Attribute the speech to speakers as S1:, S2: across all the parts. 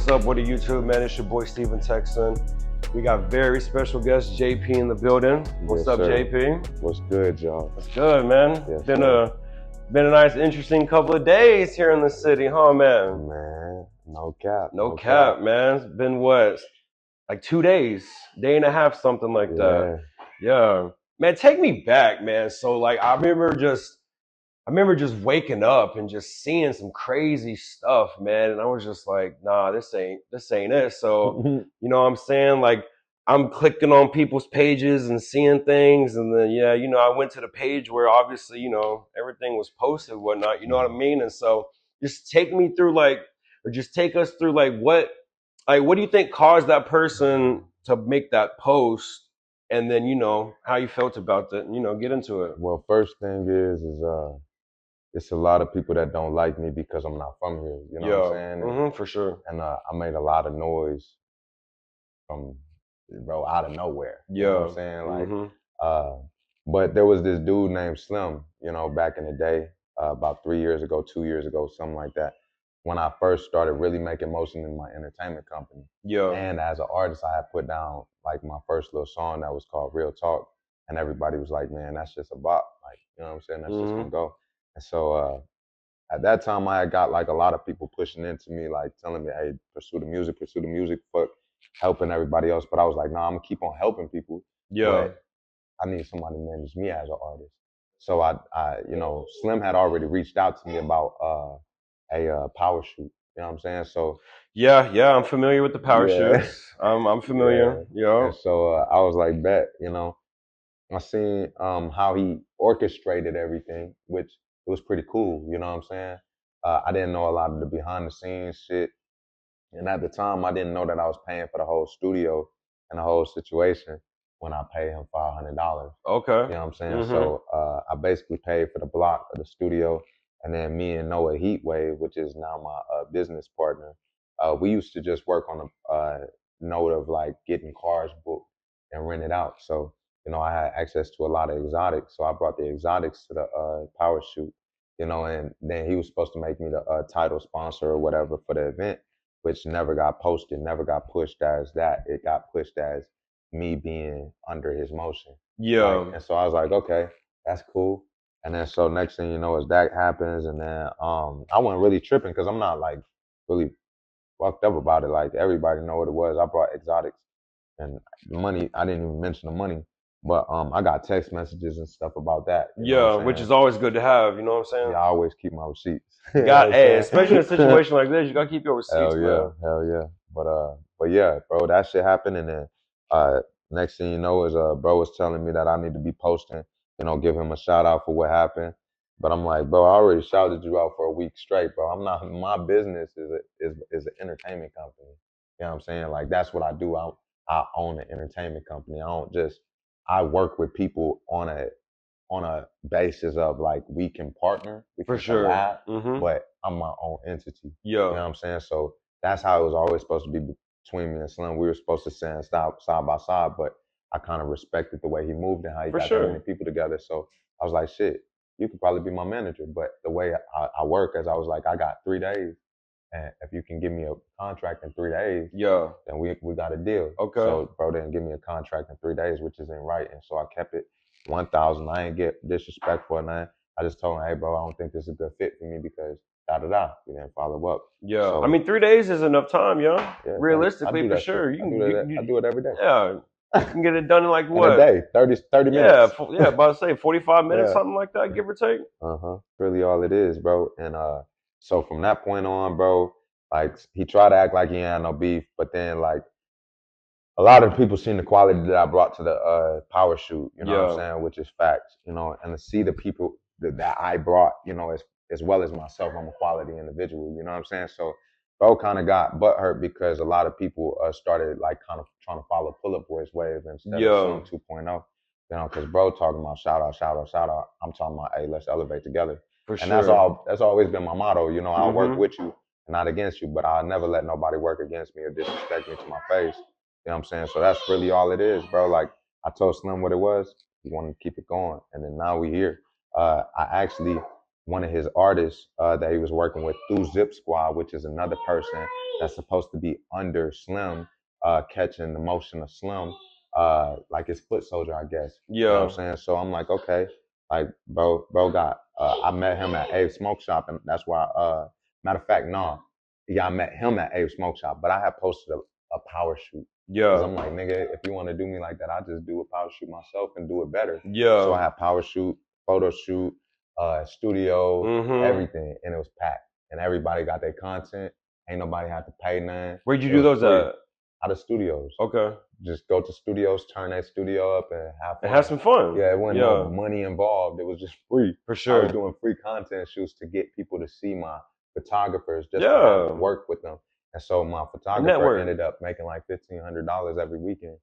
S1: What's up with the YouTube, man? It's your boy Steven Texan. We got very special guest JP in the building. What's up,
S2: sir.
S1: JP?
S2: What's good, y'all?
S1: What's good, man?
S2: Yes,
S1: been a nice, interesting couple of days here in the city, huh, man?
S2: Man, no cap.
S1: No cap, man. It's been what, like 2 days, day and a half, something like that. Yeah, man. Take me back, man. So like, I remember just waking up and just seeing some crazy stuff, man. And I was just like, nah, this ain't it. So, you know what I'm saying? Like, I'm clicking on people's pages and seeing things. And then, yeah, you know, I went to the page where obviously, you know, everything was posted and whatnot, you know what I mean? And so just take me through just take us through what do you think caused that person to make that post? And then, you know, how you felt about it, and, you know, get into it.
S2: Well, first thing is it's a lot of people that don't like me because I'm not from here. You know what I'm saying?
S1: For sure.
S2: And I made a lot of noise from, bro, out of nowhere. You know what I'm saying? But there was this dude named Slim, you know, back in the day, about 3 years ago, 2 years ago, something like that, when I first started really making motion in my entertainment company. And as an artist, I had put down like my first little song that was called Real Talk. And everybody was like, man, that's just a bop. Like, you know what I'm saying? That's just gonna go. And so at that time, I had got like a lot of people pushing into me, like telling me, hey, pursue the music, fuck helping everybody else. But I was like, nah, I'm gonna keep on helping people. But I need somebody to manage me as an artist. So I you know, Slim had already reached out to me about a power shoot. You know what I'm saying? So
S1: yeah, I'm familiar with the power shoots. I'm familiar. Yeah.
S2: And so I was like, bet, you know. I seen how he orchestrated everything, which it was pretty cool. You know what I'm saying? I didn't know a lot of the behind the scenes shit, and at the time, I didn't know that I was paying for the whole studio and the whole situation when I paid him $500.
S1: Okay.
S2: You know what I'm saying? So I basically paid for the block of the studio, and then me and Noah Heatwave, which is now my business partner, we used to just work on a note of like getting cars booked and rented out. So you know, I had access to a lot of exotics, so I brought the exotics to the power shoot. You know, and then he was supposed to make me the title sponsor or whatever for the event, which never got posted, never got pushed as that. It got pushed as me being under his motion.
S1: Yeah.
S2: And so I was like, okay, that's cool. And then so next thing you know is that happens, and then I wasn't really tripping because I'm not like really fucked up about it. Like everybody know what it was. I brought exotics and the money. I didn't even mention the money, but I got text messages and stuff about that.
S1: Which is always good to have. You know what I'm saying?
S2: Yeah, I always keep my receipts.
S1: Especially in a situation like this, you gotta keep your receipts.
S2: Hell yeah. But yeah, bro, that shit happened, and then next thing you know is bro was telling me that I need to be posting, you know, give him a shout out for what happened. But I'm like, bro, I already shouted you out for a week straight, bro. I'm not. My business is an entertainment company. You know what I'm saying? Like that's what I do. I own an entertainment company. I work with people on a basis of like we can partner, we can collab, but I'm my own entity. You know what I'm saying? So that's how it was always supposed to be between me and Slim. We were supposed to stand side by side, but I kind of respected the way he moved and how he got so many people together. So I was like, shit, you could probably be my manager. But the way I work, as I was like, I got 3 days. And if you can give me a contract in 3 days, then we got a deal.
S1: Okay.
S2: So bro didn't give me a contract in 3 days, which is in writing. So I kept it 1,000. I ain't get disrespectful or nothing. I just told him, hey bro, I don't think this is a good fit for me because da. We didn't follow up.
S1: Yeah. So, I mean, 3 days is enough time, yeah. Realistically, for sure.
S2: I do it every day.
S1: Yeah. You can get it done in like what?
S2: In a day, 30 minutes.
S1: Yeah, about to say 45 minutes, something like that, give or take.
S2: Really all it is, bro. And so from that point on, bro, like he tried to act like he had no beef, but then like a lot of people seen the quality that I brought to the power shoot, you know what I'm saying, which is facts, you know, and to see the people that I brought, you know, as well as myself, I'm a quality individual, you know what I'm saying? So bro kind of got butthurt because a lot of people started like kind of trying to follow Pull Up Boy's wave instead of Slim 2.0, you know, because bro talking about shout out, I'm talking about, hey, let's elevate together. And that's always been my motto, you know, I'll work with you, not against you, but I'll never let nobody work against me or disrespect me to my face. You know what I'm saying? So that's really all it is, bro. Like I told Slim what it was. We wanted to keep it going, and then now we here. I actually one of his artists that he was working with through Zip Squad, which is another person that's supposed to be under Slim, catching the motion of Slim, like his foot soldier, I guess. You know what I'm
S1: Yeah.
S2: saying? So I'm like, okay, like bro got. I met him at Abe Smoke Shop, and that's why. Matter of fact, no, yeah, I met him at Abe Smoke Shop, but I had posted a power shoot. Cause
S1: Yeah.
S2: I'm like, nigga, if you want to do me like that, I just do a power shoot myself and do it better. So I
S1: Yeah.
S2: had power shoot, photo shoot, studio,
S1: Mm-hmm.
S2: everything, and it was packed. And everybody got their content. Ain't nobody had to pay nothing.
S1: Where'd you
S2: It
S1: do
S2: was
S1: those
S2: free.
S1: at?
S2: Out of studios.
S1: Okay.
S2: Just go to studios, turn that studio up, and have
S1: And
S2: fun.
S1: have some fun.
S2: Yeah, it wasn't no
S1: Yeah.
S2: money involved. It was just free.
S1: For
S2: I was
S1: sure.
S2: doing free content shoots to get people to see my photographers, just to
S1: Yeah.
S2: have work with them. And so my
S1: A
S2: photographer
S1: network.
S2: ended up making like $1,500 every weekend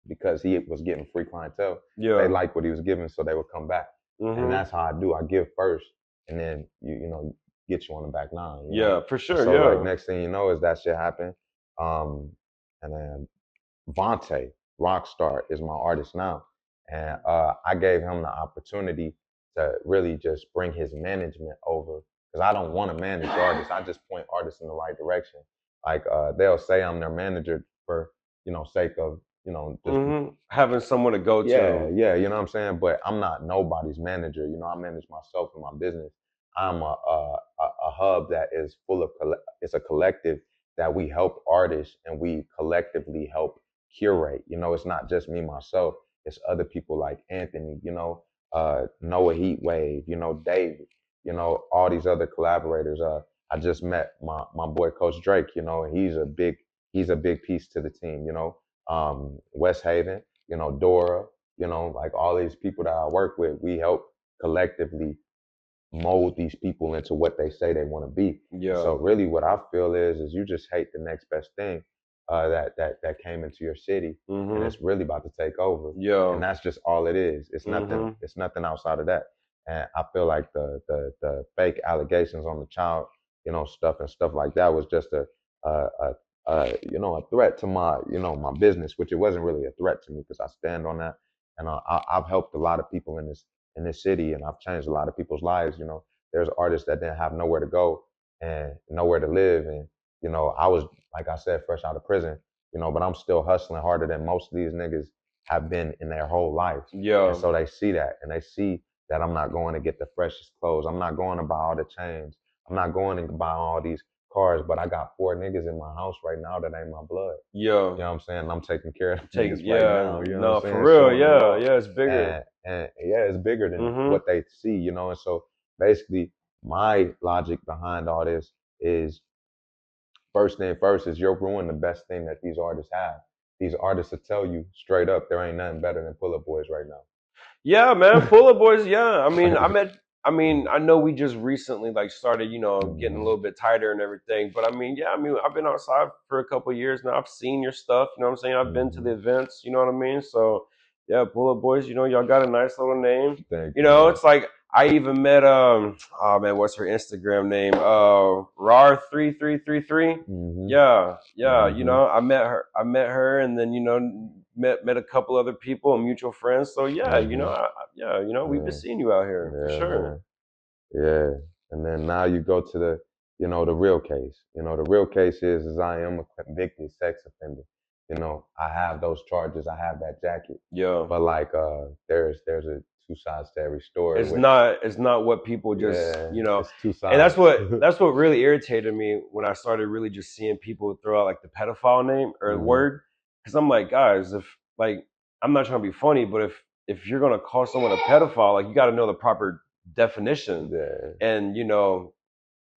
S2: because he was getting free clientele. They
S1: Yeah.
S2: liked what he was giving, so they would come back. And
S1: Mm-hmm.
S2: that's how I do. I give first, and then you know get you on the back nine. You know?
S1: Yeah, for
S2: And
S1: sure.
S2: so
S1: Yeah.
S2: like next thing you know is that shit happened. And then Vontae, Rockstar, is my artist now. And I gave him the opportunity to really just bring his management over. Because I don't want to manage artists. I just point artists in the right direction. Like they'll say I'm their manager for, sake of, just
S1: Mm-hmm. Having someone to go
S2: yeah,
S1: to.
S2: yeah, you know what I'm saying? But I'm not nobody's manager. I manage myself and my business. I'm a hub that is full of, it's a collective that we help artists and we collectively help curate. It's not just me, myself. It's other people like Anthony, Noah Heatwave, David, all these other collaborators. I just met my boy Coach Drake, and he's a big piece to the team, West Haven, Dora, like all these people that I work with, we help collectively mold these people into what they say they want to be.
S1: Yeah.
S2: So really, what I feel is you just hate the next best thing that came into your city, and
S1: Mm-hmm.
S2: it's really about to take over.
S1: Yeah.
S2: And that's just all it is. It's nothing.
S1: Mm-hmm.
S2: It's nothing outside of that. And I feel like the fake allegations on the child, stuff like that was just a threat to my business, which it wasn't really a threat to me because I stand on that, and I've helped a lot of people in this city, and I've changed a lot of people's lives. There's artists that didn't have nowhere to go and nowhere to live, and I was, like I said, fresh out of prison, but I'm still hustling harder than most of these niggas have been in their whole life.
S1: Yeah.
S2: And so they see that, and they see that I'm not going to get the freshest clothes. I'm not going to buy all the chains. I'm not going to buy all these cars, but I got 4 niggas in my house right now that ain't my blood.
S1: Yeah.
S2: You know what I'm saying? I'm taking care of niggas right now. You know
S1: No,
S2: what I'm saying?
S1: for real.
S2: Showing them
S1: Yeah.
S2: love.
S1: Yeah. It's bigger.
S2: And yeah, it's bigger than
S1: Mm-hmm.
S2: what they see, And so basically, my logic behind all this is first thing first is you're ruining the best thing that these artists have. These artists will tell you straight up there ain't nothing better than Pull Up Boys right now.
S1: Yeah, man. Pull Up Boys. Yeah. I know we just recently started, getting a little bit tighter and everything. But I've been outside for a couple of years now. I've seen your stuff. You know what I'm saying? I've been to the events. You know what I mean? So yeah, Pull Up Boys. Y'all got a nice little name.
S2: Thank
S1: You. It's like I even met oh man, what's her Instagram name? RAR3333. Yeah. I met her, and then met a couple other people and mutual friends. So yeah, we've been seeing you out here for sure.
S2: Man. Yeah. And then now you go to the real case. The real case is I am a convicted sex offender. I have those charges. I have that jacket.
S1: Yeah.
S2: But like, there's a two sides to every story.
S1: It's not what people just,
S2: It's two sides.
S1: And that's what really irritated me when I started really just seeing people throw out the pedophile name or word. Because I'm like, guys, if I'm not trying to be funny, but if you're gonna call someone a pedophile, you got to know the proper definition.
S2: Yeah.
S1: And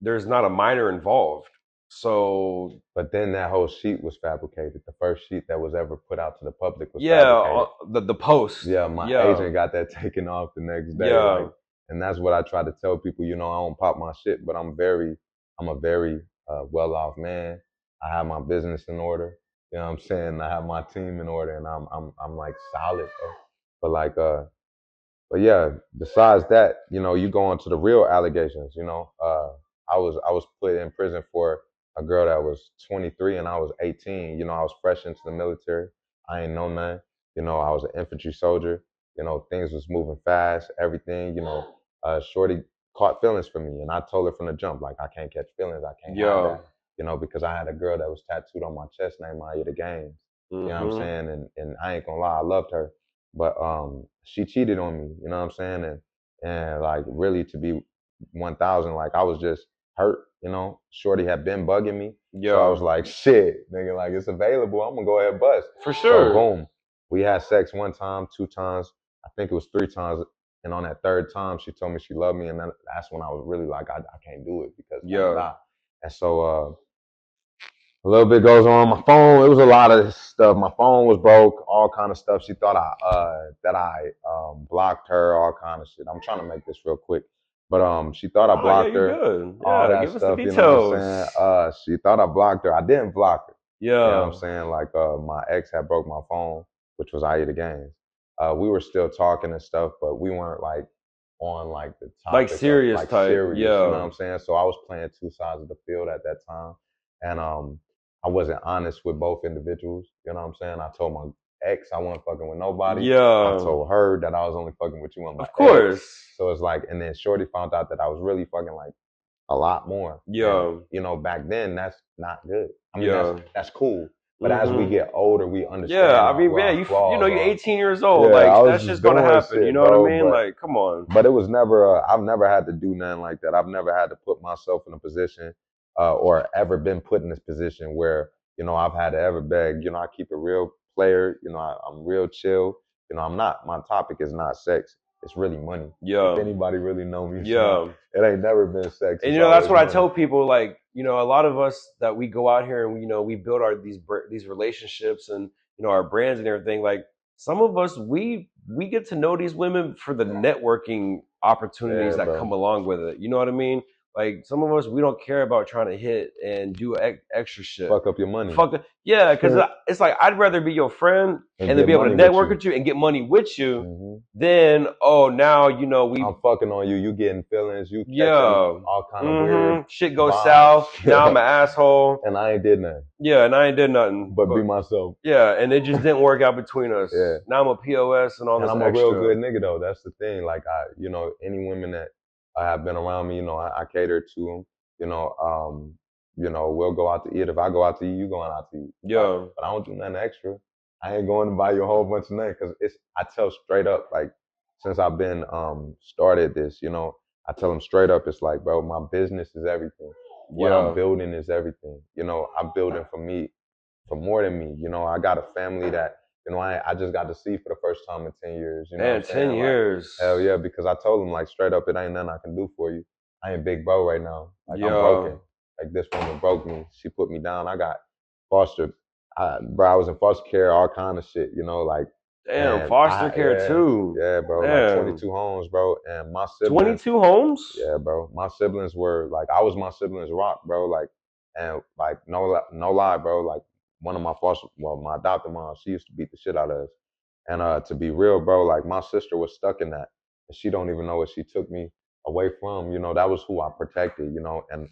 S1: there's not a minor involved. So,
S2: but then that whole sheet was fabricated. The first sheet that was ever put out to the public was fabricated.
S1: The post.
S2: Yeah, my agent got that taken off the next day.
S1: Yeah.
S2: And that's what I try to tell people. I don't pop my shit, but I'm a very well-off man. I have my business in order. You know what I'm saying? I have my team in order, and I'm like solid. But yeah, besides that, you go on to the real allegations. I was put in prison for a girl that was 23 and I was 18. I was fresh into the military. I ain't know nothing. I was an infantry soldier. Things was moving fast. Everything. Shorty caught feelings for me, and I told her from the jump, like, I can't catch feelings, I can't have that, you know, because I had a girl that was tattooed on my chest named Maya the Games. You know what I'm saying? And I ain't gonna lie, I loved her, but she cheated on me. You know what I'm saying? And like really to be 1,000, like I was just hurt. You know, Shorty had been bugging me, so I was like, shit, nigga, like it's available. I'm gonna go ahead and bust.
S1: For sure.
S2: So boom, we had sex 1 time, 2 times, I think it was 3 times. And on that 3rd time, she told me she loved me, and that's when I was really like, I can't do it because and so a little bit goes on my phone. It was a lot of stuff. My phone was broke, all kind of stuff. She thought that I blocked her, all kind of shit. I'm trying to make this real quick, but she thought I blocked her.
S1: Good.
S2: All that
S1: give
S2: stuff,
S1: us the details.
S2: You know what I'm saying? She thought I blocked her. I didn't block her.
S1: Yeah.
S2: You know what I'm saying? Like my ex had broke my phone, which was I.E. the Games. We were still talking and stuff, but we weren't like on like the topic
S1: like serious
S2: of, like
S1: type.
S2: serious. You know what I'm saying? So I was playing 2 sides of the field at that time, and I wasn't honest with both individuals. You know what I'm saying? I told my ex I wasn't fucking with nobody. I told her that I was only fucking with you on my
S1: Of course.
S2: ex. So it's like, and then Shorty found out that I was really fucking like a lot more. And, you know, back then that's not good. I mean, that's cool. But as we get older, we understand.
S1: Yeah, I mean, man, you know, you're 18 years old. Like that's just gonna happen. Shit, you know what I mean? Like, come on.
S2: But it was never. I've never had to do nothing like that. I've never had to put myself in a position, or ever been put in this position where, you know, I've had to ever beg. You know, I keep a real player. You know, I'm real chill. You know, I'm not. My topic is not sex. It's really money.
S1: Yeah.
S2: If anybody really know me,
S1: yeah,
S2: it ain't never been sex.
S1: And you know, that's what money. I tell people. Like, you know, a lot of us that we go out here and you know we build these relationships and you know our brands and everything. Like some of us, we get to know these women for the networking opportunities that come along with it. You know what I mean? Like some of us, we don't care about trying to hit and do extra shit.
S2: Fuck up your money.
S1: Yeah, because it's like I'd rather be your friend and then be able to network with you and get money with you than now you know I'm
S2: fucking on you. You getting feelings. You catching all kind of weird
S1: shit goes south. Now I'm an asshole
S2: and I ain't did nothing.
S1: Yeah, and I ain't did nothing
S2: but be myself.
S1: Yeah, and it just didn't work out between us.
S2: Yeah.
S1: Now I'm a POS and all this.
S2: And I'm
S1: extra.
S2: a real good nigga though. That's the thing. Like you know, any women that have been around me, you know, I cater to them. You know, we'll go out to eat. If I go out to eat, you going out to eat.
S1: Yeah.
S2: But I don't do nothing extra. I ain't going to buy you a whole bunch of nothing because I tell straight up, like, since I've been started this, you know, I tell them straight up, it's like, bro, my business is everything. What I'm building is everything. You know, I'm building for me, for more than me. You know, I got a family that, you know, I just got to see for the first time in 10 years. You know
S1: Man, 10 years.
S2: Like, hell yeah, because I told them, like, straight up, it ain't nothing I can do for you. I ain't big bro right now. Like, I'm broken. Like, this woman broke me. She put me down. I got foster. I was in foster care, all kind of shit, you know, like.
S1: Damn, foster care too.
S2: Yeah, bro. Damn. Like 22 homes, bro. And my siblings.
S1: 22 homes?
S2: Yeah, bro. My siblings were, like, I was my siblings' rock, bro. Like, and, like, no lie, bro. Like, one of my my adopted mom, she used to beat the shit out of us. And to be real, bro, like, my sister was stuck in that. And she don't even know what she took me away from. You know, that was who I protected, you know. And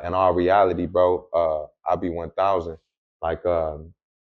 S2: in our reality, bro, I be 1,000. Like,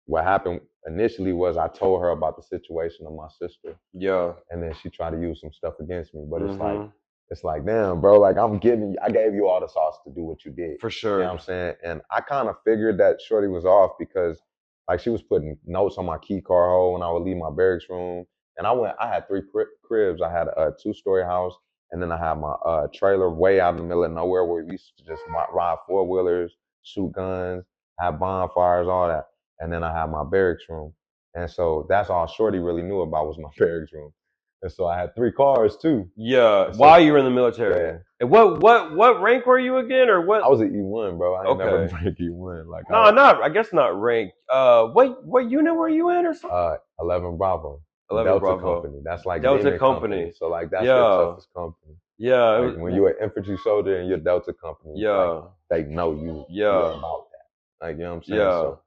S2: what happened initially was I told her about the situation of my sister.
S1: Yeah.
S2: And then she tried to use some stuff against me. But it's like, damn, bro, like I gave you all the sauce to do what you did.
S1: For sure.
S2: You know what I'm saying? And I kind of figured that Shorty was off because like she was putting notes on my key card hole when I would leave my barracks room. And I had 3 cribs. I had a 2-story house. And then I had my trailer way out in the middle of nowhere where we used to just ride 4-wheelers, shoot guns, have bonfires, all that. And then I had my barracks room. And so that's all Shorty really knew about was my barracks room. And so I had 3 cars too.
S1: Yeah, so, while you were in the military. Yeah. And what rank were you again, or what?
S2: I was an E1, bro. I ain't never break E1. Like
S1: I guess not rank. What unit were you in, or something?
S2: 11 Bravo.
S1: 11
S2: Delta
S1: Bravo.
S2: Company. That's like
S1: Delta Company.
S2: So like that's the toughest company.
S1: Yeah.
S2: Like when you're an infantry soldier and you're Delta Company, like, they know you. You're about that. Like, you know what I'm saying?
S1: Yeah.
S2: So,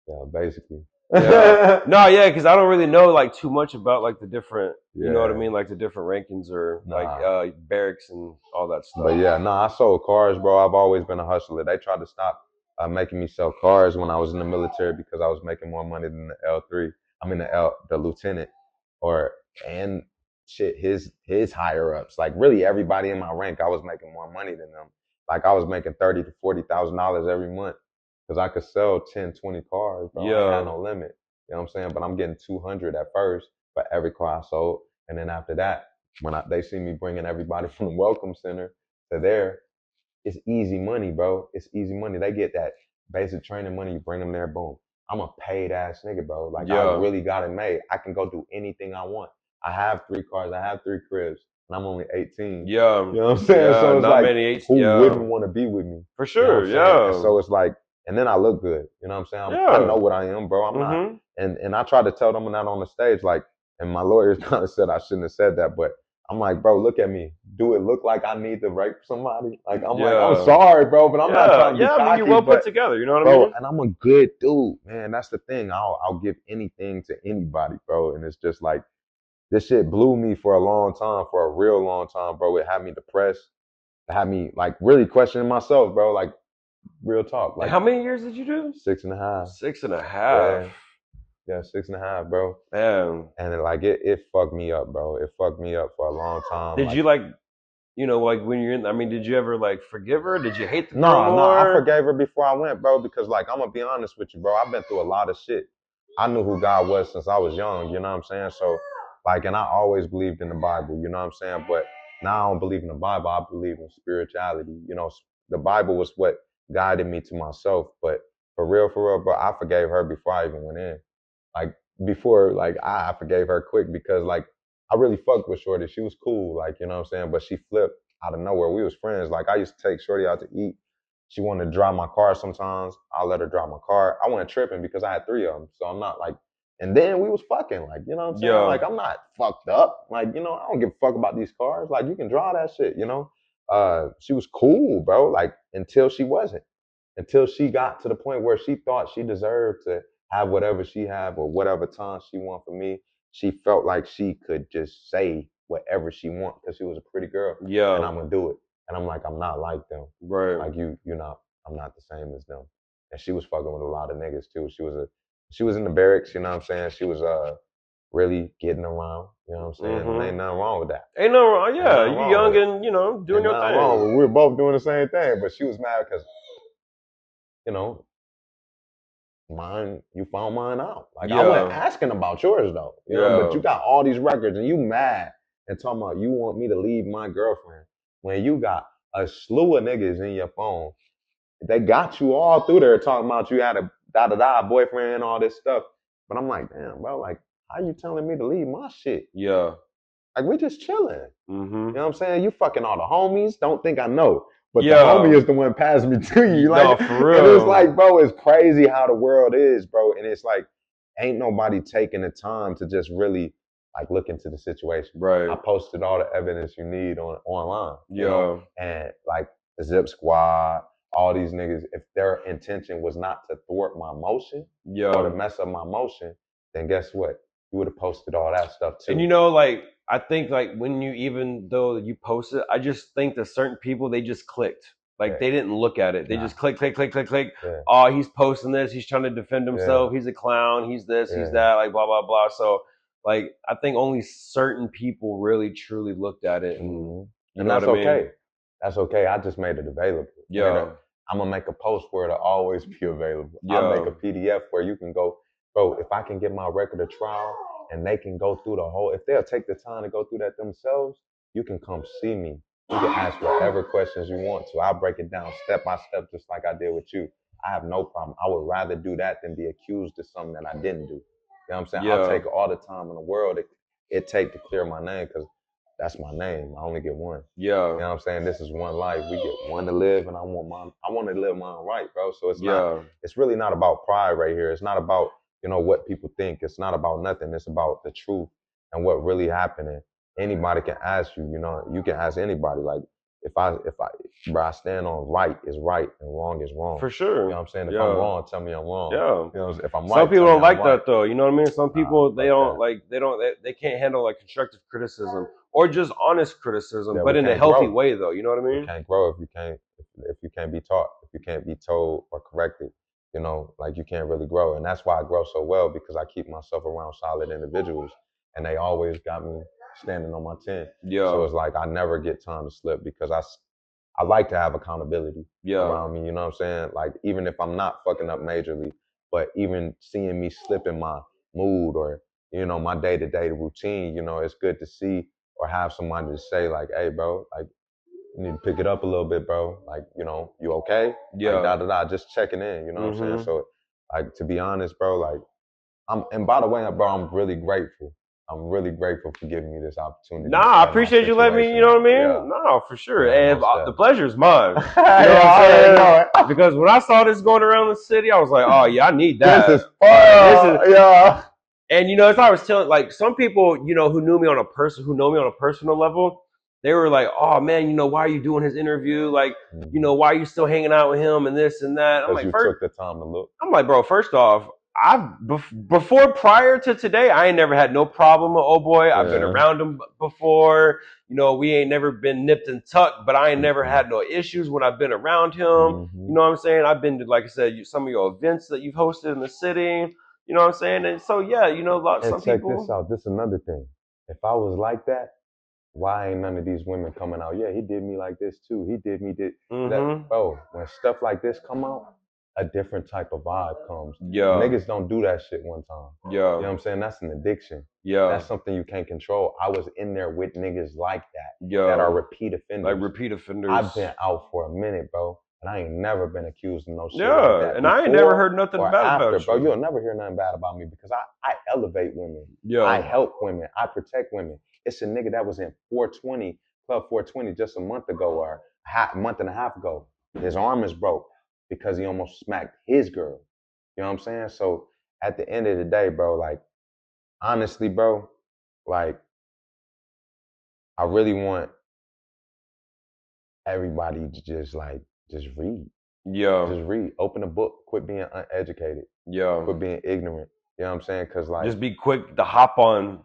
S2: yeah, basically.
S1: Yeah. No, yeah, because I don't really know like too much about like the different, you know what I mean, like the different rankings or like barracks and all that stuff.
S2: But yeah, I sold cars, bro. I've always been a hustler. They tried to stop making me sell cars when I was in the military because I was making more money than the L3. I mean the lieutenant, and shit, his higher ups, like really everybody in my rank, I was making more money than them. Like I was making $30,000 to $40,000 every month because I could sell 10, 20 cars, bro. I ain't had no limit. You know what I'm saying? But I'm getting 200 at first for every car I sold, and then after that, when they see me bringing everybody from the welcome center to there, it's easy money, bro. It's easy money. They get that basic training money. You bring them there, boom. I'm a paid ass nigga, bro. Like I really got it made. I can go do anything I want. I have 3 cars. I have 3 cribs, and I'm only 18.
S1: Yeah,
S2: you know what I'm saying.
S1: Yeah,
S2: so it's
S1: not
S2: like,
S1: many
S2: who wouldn't want to be with me?
S1: For sure,
S2: you know what I'm
S1: yeah.
S2: And so it's like, and then I look good. You know what I'm saying? I know what I am, bro. I'm not. And I tried to tell them that on the stage, like, and my lawyers kind of said I shouldn't have said that, but I'm like, bro, look at me. Do it look like I need to rape somebody? Like, I'm like, I'm sorry, bro, but I'm not trying to be cocky.
S1: I mean, you're well put together, you know what I mean?
S2: And I'm a good dude, man. That's the thing. I'll give anything to anybody, bro. And it's just like, this shit blew me for a long time, for a real long time, bro. It had me depressed. It had me, like, really questioning myself, bro. Like, real talk. Like,
S1: how many years did you do?
S2: 6.5.
S1: 6.5.
S2: Yeah, 6.5, bro.
S1: Man.
S2: And it fucked me up, bro. It fucked me up for a long time.
S1: Did you like, like when you're in, I mean, did you ever like forgive her? Did you hate the girl more?
S2: No, I forgave her before I went, bro, because like, I'm gonna be honest with you, bro. I've been through a lot of shit. I knew who God was since I was young, you know what I'm saying? So like, and I always believed in the Bible, you know what I'm saying? But now I don't believe in the Bible. I believe in spirituality. You know, the Bible was what guided me to myself. But for real, bro, I forgave her before I even went in. Like, before, like, I forgave her quick because, like, I really fucked with Shorty. She was cool, like, you know what I'm saying? But she flipped out of nowhere. We was friends. Like, I used to take Shorty out to eat. She wanted to drive my car sometimes. I'll let her drive my car. I wasn't tripping because I had 3 of them. So I'm not like, and then we was fucking, like, you know what I'm saying? Like, I'm not fucked up. Like, you know, I don't give a fuck about these cars. Like, you can drive that shit, you know? She was cool, bro, like, until she wasn't. Until she got to the point where she thought she deserved to have whatever she had or whatever time she want from me. She felt like she could just say whatever she want because she was a pretty girl.
S1: Yeah.
S2: And I'm gonna do it. And I'm like, I'm not like them.
S1: Right.
S2: Like you're not. I'm not the same as them. And she was fucking with a lot of niggas too. She was in the barracks. You know what I'm saying? She was really getting around. You know what I'm saying? And ain't nothing wrong with that.
S1: Ain't no wrong. Yeah, you young and doing your thing.
S2: Wrong. We were both doing the same thing, but she was mad because, mine, you found mine out. Like, I wasn't asking about yours though. You know, but you got all these records and you mad and talking about you want me to leave my girlfriend when you got a slew of niggas in your phone. They got you all through there talking about you had a da-da-da boyfriend and all this stuff. But I'm like, damn, bro, like, how you telling me to leave my shit? Yeah. Like, we just chilling. You know what I'm saying? You fucking all the homies. Don't think I know. But the homie is the one passing me to you. Like, for real. And it's like, bro, it's crazy how the world is, bro. And it's like, ain't nobody taking the time to just really, like, look into the situation. Right. I posted all the evidence you need online. You know? And, like, the Zip Squad, all these niggas, if their intention was not to thwart my motion or to mess up my motion, then guess what? You would have posted all that stuff too. And like, I think like when even though you posted, I just think that certain people, they just clicked. Like they didn't look at it. They just click. Yeah. Oh, he's posting this. He's trying to defend himself. He's a clown. He's this, he's that, like blah, blah, blah. So like, I think only certain people really truly looked at it. And, and that's okay. That's okay. I just made it available. Yeah. I'm going to make a post where it'll always be available. I'll make a PDF where you can go, bro, if I can get my record of trial and they can go through the whole, if they'll take the time to go through that themselves, you can come see me. You can ask whatever questions you want to. I'll break it down step by step, just like I did with you. I have no problem. I would rather do that than be accused of something that I didn't do. You know what I'm saying? I'll take all the time in the world it take to clear my name because that's my name. I only get one. You know what I'm saying? This is one life. We get one to live, and I want to live mine right, bro. So it's really not about pride right here. It's not about, what people think. It's not about nothing. It's about the truth and what really happened. And anybody can ask you, you can ask anybody. Like, if I stand on right is right and wrong is wrong. For sure. You know what I'm saying? If I'm wrong, tell me I'm wrong. Yeah. If I'm right, some people don't like that though. You know what I mean? Some people they can't handle like constructive criticism or just honest criticism, but in a healthy way though. You know what I mean? You can't grow if you can't be taught, if you can't be told or corrected. Like you can't really grow. And that's why I grow so well, because I keep myself around solid individuals and they always got me standing on my 10.
S1: Yeah.
S2: So it's like I never get time to slip because I like to have accountability around me. You know what I'm saying? Like even if I'm not fucking up majorly, but even seeing me slip in my mood or my day-to-day routine, it's good to see or have somebody to say like, hey, bro, like you need to pick it up a little bit, bro. Like, you okay?
S1: Yeah.
S2: Like da-da-da, just checking in, you know what I'm saying? So like to be honest, bro, like and by the way, bro, I'm really grateful. I'm really grateful for giving me this opportunity.
S1: Nah, I appreciate you letting me, you know what I mean?
S2: Yeah.
S1: No, for sure.
S2: Yeah,
S1: and the pleasure is mine. You know what
S2: I'm
S1: saying? Because when I saw this going around the city, I was like, oh, yeah, I need that.
S2: This is fun. Yeah.
S1: And, as I was telling, like, some people, who know me on a personal level, they were like, oh, man, why are you doing his interview? Like, why are you still hanging out with him and this and that? I'm like,
S2: you took the time to look.
S1: I'm like, bro, first off, prior to today, I ain't never had no problem with old boy. I've been around him before. We ain't never been nipped and tucked, but I ain't never had no issues when I've been around him. You know what I'm saying? I've been to, like I said, some of your events that you've hosted in the city. You know what I'm saying? And so, yeah, some
S2: check
S1: people.
S2: This out. This is another thing. If I was like that, why ain't none of these women coming out? Yeah, he did me like this too. He did me this. Bro, when stuff like this come out, a different type of vibe comes.
S1: Yeah.
S2: Niggas don't do that shit one time.
S1: Yeah.
S2: You know what I'm saying? That's an addiction.
S1: Yeah.
S2: That's something you can't control. I was in there with niggas like that. That are repeat offenders.
S1: Like repeat offenders.
S2: I've been out for a minute, bro. And I ain't never been accused of no shit
S1: like that.
S2: And
S1: I ain't never heard nothing bad about you.
S2: Bro, you'll never hear nothing bad about me because I elevate women.
S1: Yeah.
S2: I help women. I protect women. It's a nigga that was in 420, Club 420 just a month ago or a month and a half ago. His arm is broke because he almost smacked his girl. You know what I'm saying? So at the end of the day, bro, like, honestly, bro, like, I really want everybody to just read.
S1: Yeah.
S2: Just read. Open a book. Quit being uneducated.
S1: Yeah.
S2: Quit being ignorant. You know what I'm saying? Because like,
S1: just be quick to hop on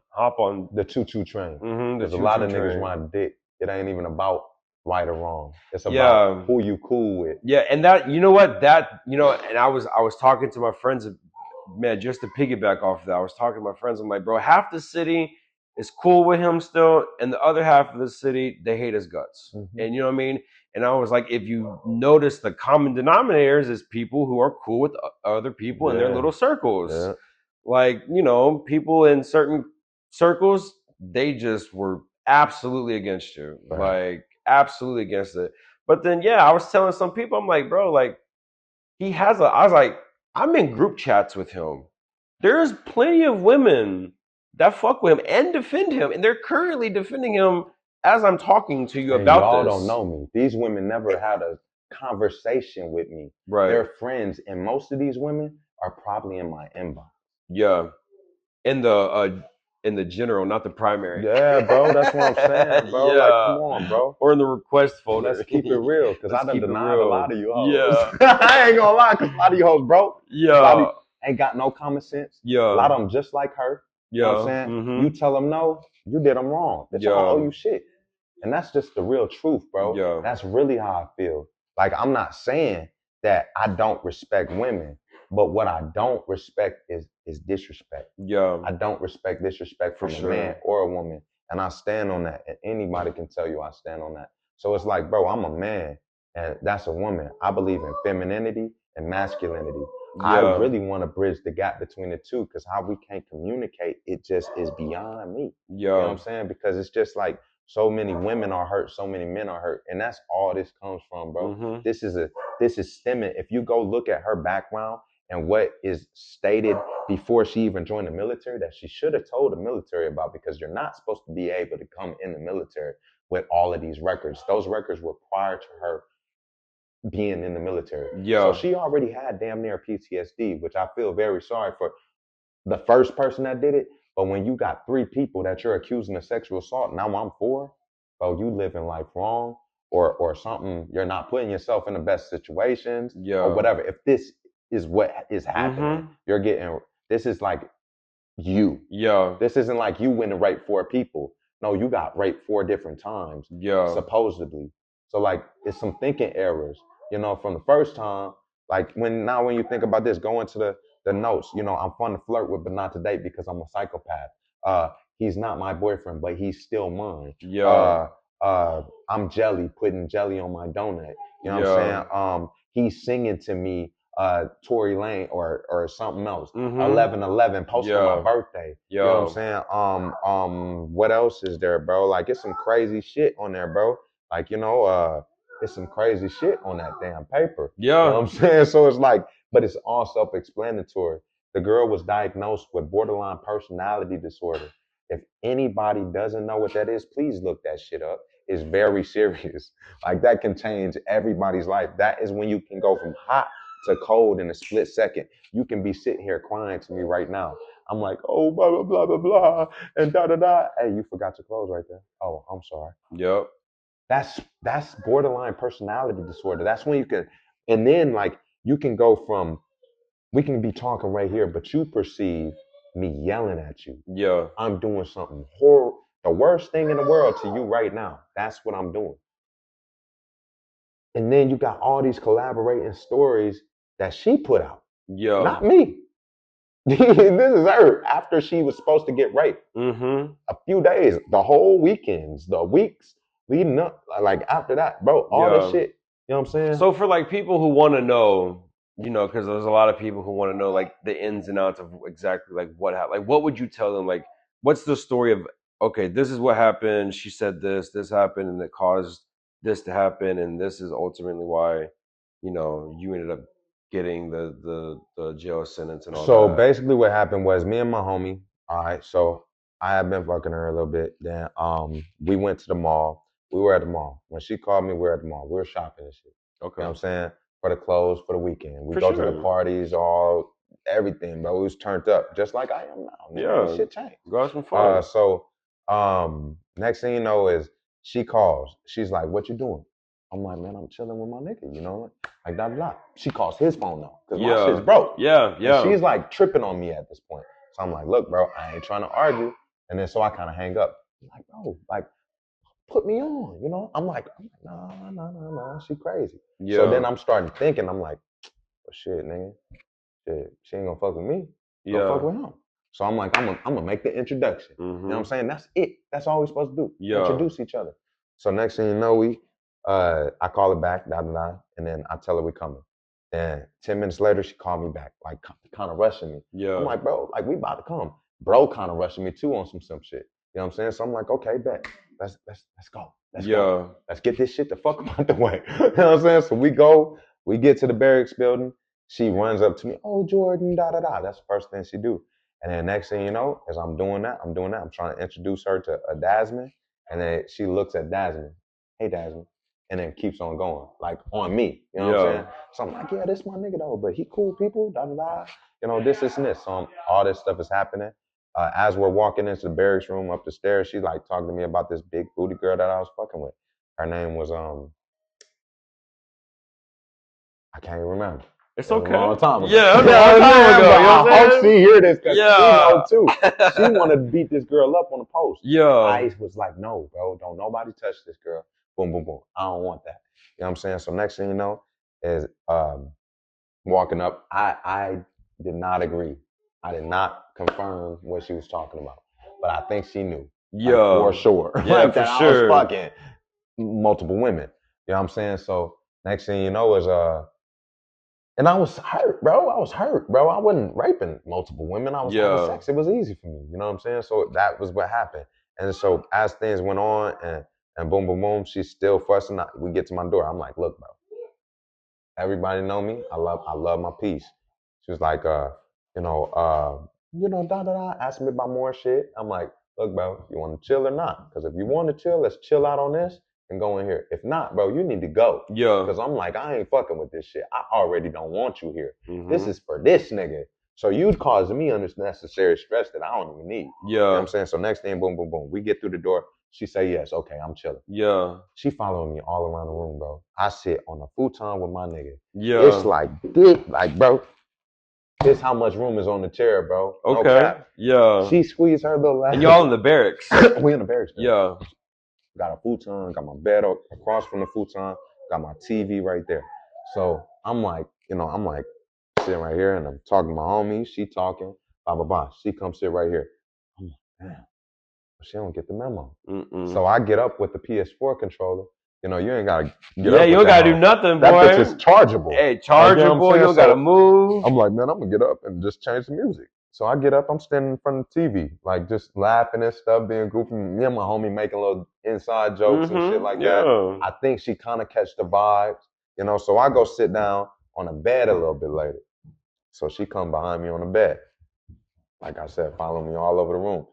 S2: the choo-choo train.
S1: There's
S2: a lot of niggas ride dick. It ain't even about right or wrong. It's about who you cool with.
S1: Yeah, and that and I was talking to my friends, man, just to piggyback off of that. I was talking to my friends. I'm like, bro, half the city is cool with him still, and the other half of the city, they hate his guts. And you know what I mean? And I was like, if you notice, the common denominators is people who are cool with other people in their little circles.
S2: Yeah.
S1: Like, people in certain circles, they just were absolutely against you.
S2: Right.
S1: Like, absolutely against it. But then, yeah, I was telling some people, I'm like, bro, like, I was like, I'm in group chats with him. There's plenty of women that fuck with him and defend him, and they're currently defending him as I'm talking to you about
S2: y'all
S1: this.
S2: Don't know me. These women never had a conversation with me.
S1: Right.
S2: They're friends, and most of these women are probably in my inbox.
S1: Yeah. In the general, not the primary.
S2: Yeah, bro, that's what I'm saying, bro.
S1: Yeah.
S2: Like, come on, bro.
S1: Or in the request folder.
S2: Let's keep it real, because I done denied a lot of you hoes.
S1: Yeah.
S2: I ain't gonna lie, because a lot of you hoes broke.
S1: Yeah.
S2: A lot of you ain't got no common sense.
S1: Yeah.
S2: A lot of them just like her. You know what I'm saying? You tell them no, you did them wrong. Bitch, I don't owe you shit. And that's just the real truth, bro.
S1: Yeah.
S2: That's really how I feel. Like, I'm not saying that I don't respect women, but what I don't respect is disrespect.
S1: Yeah.
S2: I don't respect disrespect from a man or a woman. And I stand on that. And anybody can tell you I stand on that. So it's like, bro, I'm a man and that's a woman. I believe in femininity and masculinity. Yeah. I really want to bridge the gap between the two because how we can't communicate, it just is beyond me.
S1: Yeah.
S2: You know what I'm saying? Because it's just like so many women are hurt, so many men are hurt. And that's all this comes from, bro. This is stemming. If you go look at her background and what is stated before she even joined the military that she should have told the military about, because you're not supposed to be able to come in the military with all of these records. Those records were prior to her being in the military.
S1: Yeah.
S2: So she already had damn near PTSD, which I feel very sorry for the first person that did it. But when you got 3 people that you're accusing of sexual assault, now I'm 4, bro, you living life wrong or something. You're not putting yourself in the best situations or whatever. If this is what is happening, you're getting, this is like you. Yeah. This isn't like you went and raped 4 people. No, you got raped 4 different times. Yeah. Supposedly. So like, it's some thinking errors, from the first time. Like when you think about this, go into the notes, I'm fun to flirt with, but not to date because I'm a psychopath. he's not my boyfriend, but he's still mine.
S1: Yeah.
S2: I'm jelly, putting jelly on my donut. You know what
S1: Yeah.
S2: I'm saying? He's singing to me, Tory Lane or something else.
S1: Mm-hmm.
S2: 11/11, posting my
S1: Yeah.
S2: birthday. You know what I'm saying? What else is there, bro? Like, it's some crazy shit on there, bro. Like, it's some crazy shit on that damn paper. You know what
S1: Yeah.
S2: I'm saying? So it's like, but it's all self-explanatory. The girl was diagnosed with borderline personality disorder. If anybody doesn't know what that is, please look that shit up. It's very serious. Like, that can change everybody's life. That is when you can go from hot to cold in a split second. You can be sitting here crying to me right now. I'm like, oh, blah, blah, blah, blah, blah, and da-da-da. Hey, you forgot your clothes right there. Oh, I'm sorry.
S1: Yep.
S2: That's borderline personality disorder. That's when you can, and then, like, you can go from, we can be talking right here, but you perceive me yelling at you.
S1: Yeah.
S2: I'm doing something horrible, the worst thing in the world to you right now. That's what I'm doing. And then you got all these collaborating stories that she put out.
S1: Yeah.
S2: Not me. This is her after she was supposed to get raped.
S1: Mm-hmm.
S2: A few days, the whole weekends, the weeks leading up, like after that, bro, all this shit. You know what I'm saying?
S1: So for like people who want to know, because there's a lot of people who want to know like the ins and outs of exactly like what happened. Like, what would you tell them? Like, what's the story of? Okay, this is what happened. She said this happened, and it caused this to happen, and this is ultimately why, you ended up getting the jail sentence and all
S2: So
S1: that.
S2: basically, what happened was me and my homie. All right, so I had been fucking her a little bit. Then we went to the mall. We were at the mall. When she called me, we were at the mall. We were shopping and shit.
S1: Okay.
S2: You know what I'm saying? For the clothes for the weekend. We
S1: For
S2: go to
S1: sure.
S2: the parties, everything, bro. We was turned up, just like I am now. Man.
S1: Yeah.
S2: Shit changed.
S1: Go have some fun.
S2: So next thing you know is she calls. She's like, "What you doing?" I'm like, "Man, I'm chilling with my nigga, like da. She calls his phone though, because my shit's broke.
S1: Yeah.
S2: And she's like tripping on me at this point. So I'm like, "Look, bro, I ain't trying to argue." And then so I kind of hang up. I'm like, bro, like, put me on. I'm like, no, she crazy.
S1: Yeah.
S2: So then I'm starting thinking, I'm like, well, shit, nigga, shit, she ain't gonna fuck with me. Go fuck with him. So I'm like, I'm gonna make the introduction.
S1: Mm-hmm.
S2: You know what I'm saying? That's it. That's all we're supposed to do.
S1: Yeah.
S2: Introduce each other. So next thing you know, I call her back, and then I tell her we coming. And 10 minutes later, she called me back, like kind of rushing me.
S1: Yeah.
S2: I'm like, bro, like we about to come. Bro kind of rushing me too on some shit. You know what I'm saying? So I'm like, okay, bet. Let's go. Let's go. Let's get this shit the fuck out the way. You know what I'm saying? So we get to the barracks building. She runs up to me, oh, Jordan, da. That's the first thing she do. And then next thing you know, as I'm doing that, I'm trying to introduce her to a Dasmine. And then she looks at Dasmine. Hey, Dasmine. And then keeps on going, like on me. You know what I'm saying? So I'm like, yeah, this my nigga though, but he cool people, da. This and this. So all this stuff is happening. As we're walking into the barracks room up the stairs, she's like talking to me about this big booty girl that I was fucking with. Her name was I can't even remember.
S1: It's okay.
S2: A long time ago.
S1: Yeah, it was a long time ago.
S2: I hope she hear this because she know too. She
S1: Yeah.
S2: wanted to beat this girl up on the post.
S1: Yeah.
S2: I was like, no, bro, don't nobody touch this girl. Boom, boom, boom. I don't want that. You know what I'm saying? So next thing you know is walking up. I did not agree. I did not confirm what she was talking about. But I think she knew.
S1: Yeah.
S2: Like, for sure.
S1: Yeah,
S2: like
S1: for
S2: that
S1: sure.
S2: I was fucking multiple women. You know what I'm saying? So next thing you know is and I was hurt, bro. I wasn't raping multiple women. I was having sex. It was easy for me. You know what I'm saying? So that was what happened. And so as things went on and boom, boom, boom, she's still fussing. We get to my door. I'm like, look, bro, everybody know me. I love my peace. She was like, da. Asking me about more shit. I'm like, look, bro, you want to chill or not? Because if you want to chill, let's chill out on this and go in here. If not, bro, you need to go.
S1: Yeah.
S2: Because I'm like, I ain't fucking with this shit. I already don't want you here.
S1: Mm-hmm.
S2: This is for this nigga. So you'd cause me unnecessary stress that I don't even need.
S1: Yeah.
S2: You know what I'm saying? So next thing, boom, boom, boom. We get through the door. She say yes. Okay, I'm chilling.
S1: Yeah.
S2: She following me all around the room, bro. I sit on a futon with my nigga.
S1: Yeah.
S2: It's like big, like, bro. This how much room is on the chair, bro.
S1: Okay.
S2: No cap.
S1: Yeah.
S2: She squeezed her little ass.
S1: And y'all in the barracks.
S2: We in the barracks.
S1: Yeah.
S2: Got a futon, got my bed across from the futon, got my TV right there. So I'm like sitting right here and I'm talking to my homie. She talking, blah, blah, blah. She comes sit right here. I'm like, damn. She don't get the memo.
S1: Mm-mm.
S2: So I get up with the PS4 controller. You know, you ain't gotta get
S1: yeah,
S2: up
S1: you
S2: with
S1: don't gotta do nothing, boy.
S2: That bitch is chargeable.
S1: Hey, chargeable.
S2: Like,
S1: you don't gotta move.
S2: I'm like, man, I'm gonna get up and just change the music. So I get up, I'm standing in front of the TV, like just laughing and stuff, being goofy. Me and my homie making little inside jokes and shit like that. I think she kind of catch the vibes, you know. So I go sit down on a bed a little bit later. So she come behind me on the bed. Like I said, follow me all over the room.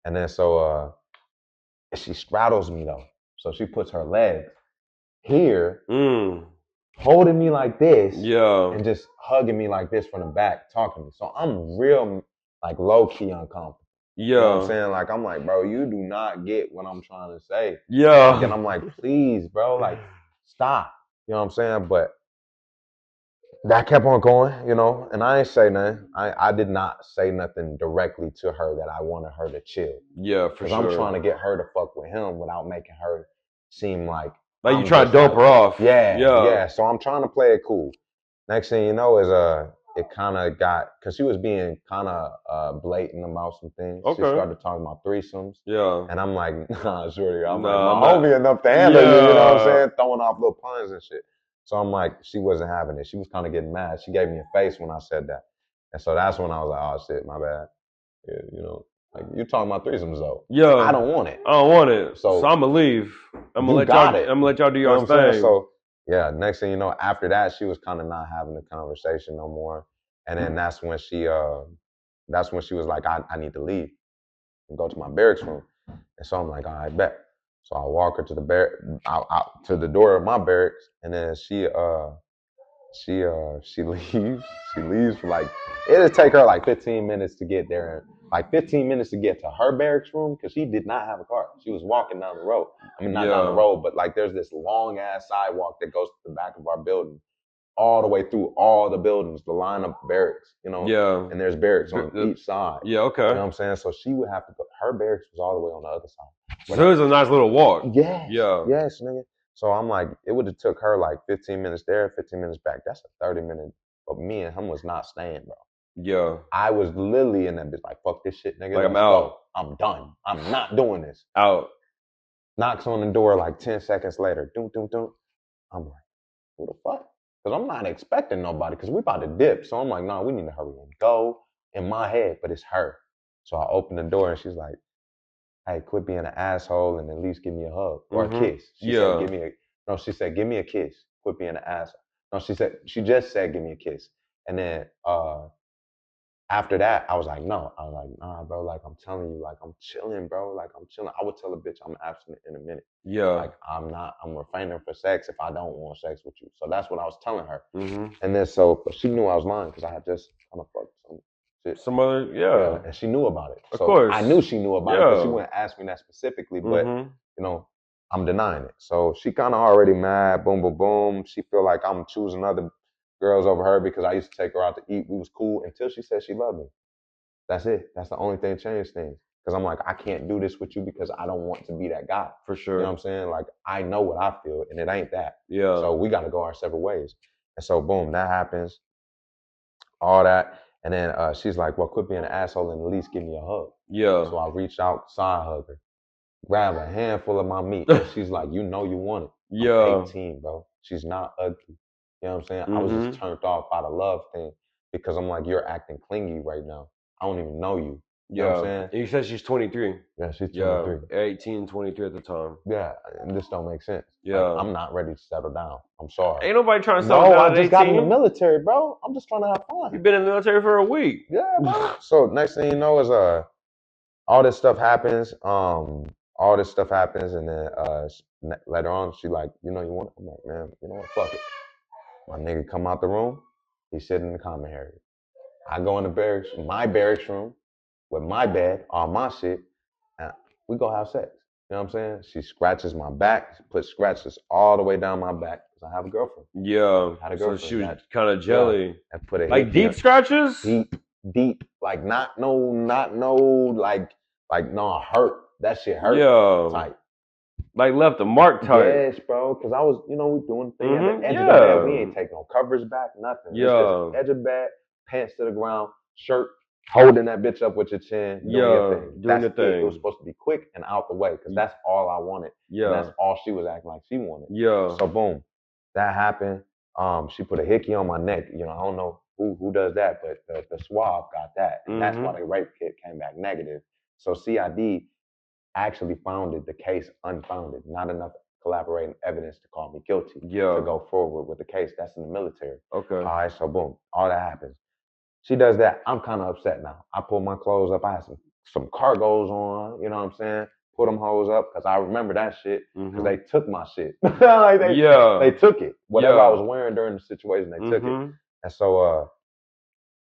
S2: And then so she straddles me though. So she puts her legs here, holding me like this, and just hugging me like this from the back, talking to me. So I'm real like low key uncomfortable. You know what I'm saying? Like I'm like, bro, you do not get what I'm trying to say. Like, and I'm like, please, bro, like stop. You know what I'm saying? But that kept on going, you know, and I ain't say nothing. I did not say nothing directly to her that I wanted her to chill.
S1: Yeah, for sure.
S2: Because I'm trying to get her to fuck with him without making her seem like
S1: you trying to dope her off.
S2: Yeah. So I'm trying to play it cool. Next thing you know is it kind of got, because she was being kind of blatant about some things. Okay. She started talking about threesomes. Yeah. And I'm like, nah, shorty. I'm like, my homie enough to handle you, you know what I'm saying? Throwing off little puns and shit. So I'm like, she wasn't having it. She was kind of getting mad. She gave me a face when I said that. And so that's when I was like, oh shit, my bad. Yeah, you know, like you're talking about threesomes though. Yeah. I don't want it.
S1: I don't want it. So I'm gonna leave. I'm gonna let y'all do your thing.
S2: So yeah, next thing you know, after that, she was kind of not having the conversation no more. And then that's when she was like, I need to leave and go to my barracks room. And so I'm like, all right, bet. So I walk her to the out to the door of my barracks, and then she leaves. She leaves for like, it'll take her like 15 minutes to get there. Like 15 minutes to get to her barracks room because she did not have a car. She was walking down the road. I mean, not down the road, but like there's this long ass sidewalk that goes to the back of our building, all the way through all the buildings, the line of barracks, you know? Yeah. And there's barracks on each side. Yeah, okay. You know what I'm saying? So she would have to go, her barracks was all the way on the other side.
S1: So it was a nice little walk.
S2: Yes. Yeah. Yes, nigga. So I'm like, it would have took her like 15 minutes there, 15 minutes back. That's a 30-minute. But me and him was not staying, bro. Yeah. I was literally in that bitch like, fuck this shit, nigga. Like, I'm out. I'm done. I'm not doing this. Out. Knocks on the door like 10 seconds later. Doom, doom, doom. I'm like, who the fuck? Because I'm not expecting nobody because we about to dip. So I'm like, nah, we need to hurry and go in my head, but it's her. So I open the door and she's like, hey, quit being an asshole and at least give me a hug or a kiss. She said, give me a kiss. Quit being an asshole. No, she just said, give me a kiss. And then after that, I was like, no. I was like, nah, bro, like I'm telling you, like I'm chilling, bro. Like I'm chilling. I would tell a bitch I'm abstinent in a minute. Yeah. Like I'm refraining for sex if I don't want sex with you. So that's what I was telling her. Mm-hmm. And then but she knew I was lying because I had just kind of fucked some shit. Some other, yeah. And she knew about it. Of course. I knew she knew about it, but she wouldn't ask me that specifically. But, you know, I'm denying it. So she kind of already mad, boom, boom, boom. She feel like I'm choosing other girls over her because I used to take her out to eat. We was cool until she said she loved me. That's it. That's the only thing that changed things. Because I'm like, I can't do this with you because I don't want to be that guy. For sure. You know what I'm saying? Like, I know what I feel and it ain't that. Yeah. So we got to go our separate ways. And so, boom, that happens. All that. And then she's like, well, quit being an asshole and at least give me a hug. Yeah. So I reached out, side hug her, grab a handful of my meat. And she's like, you know you want it. Yeah. I'm 18, bro. She's not ugly. You know what I'm saying? I was just turned off by the love thing because I'm like, you're acting clingy right now. I don't even know you. You know what I'm saying?
S1: And you said she's 23.
S2: Yeah, she's 23.
S1: Yeah, 18, 23 at the time.
S2: Yeah, and this don't make sense. Yeah. Like, I'm not ready to settle down. I'm sorry.
S1: Ain't nobody trying to settle down at 18.
S2: I just got in the military, bro. I'm just trying to have fun.
S1: You've been in the military for a week.
S2: Yeah, bro. So next thing you know is all this stuff happens. And then later on, she like, you know, you want it? I'm like, man, you know what? Fuck it. My nigga come out the room. He's sitting in the common area. I go in the my barracks room with my bed, all my shit, and we go have sex. You know what I'm saying? She scratches my back, puts scratches all the way down my back because I have a girlfriend.
S1: Yeah. I had a girlfriend. So she was kind of jelly. Yeah,
S2: and put it
S1: like deep scratches?
S2: Deep. Like not no, like no hurt. That shit hurt. Yeah. Type.
S1: Like left a mark type.
S2: Yes, bro. Because I was, you know, we doing things at the edge of the bed. We ain't take no covers back, nothing. Yeah. It's just edge of bed, pants to the ground, shirt holding that bitch up with your chin, doing your
S1: Yeah,
S2: thing.
S1: doing
S2: That's
S1: the
S2: it. It was
S1: thing.
S2: supposed to be quick and out the way because that's all I wanted. And that's
S1: Yeah,
S2: all she was acting like she wanted.
S1: yeah.
S2: So boom, that happened. She put a hickey on my neck. You know, I don't know who does that, but the swab got that. And that's why the rape kit came back negative. So CID actually founded the case unfounded, not enough collaborating evidence to call me guilty to
S1: Yeah.
S2: go forward with the case. That's in the military.
S1: Okay.
S2: All right, so boom, all that happens. She does that. I'm kind of upset now. I pull my clothes up. I had some cargos on. You know what I'm saying? Put them hoes up because I remember that shit because they took my shit. Like they took it. Whatever I was wearing during the situation, they took it. And so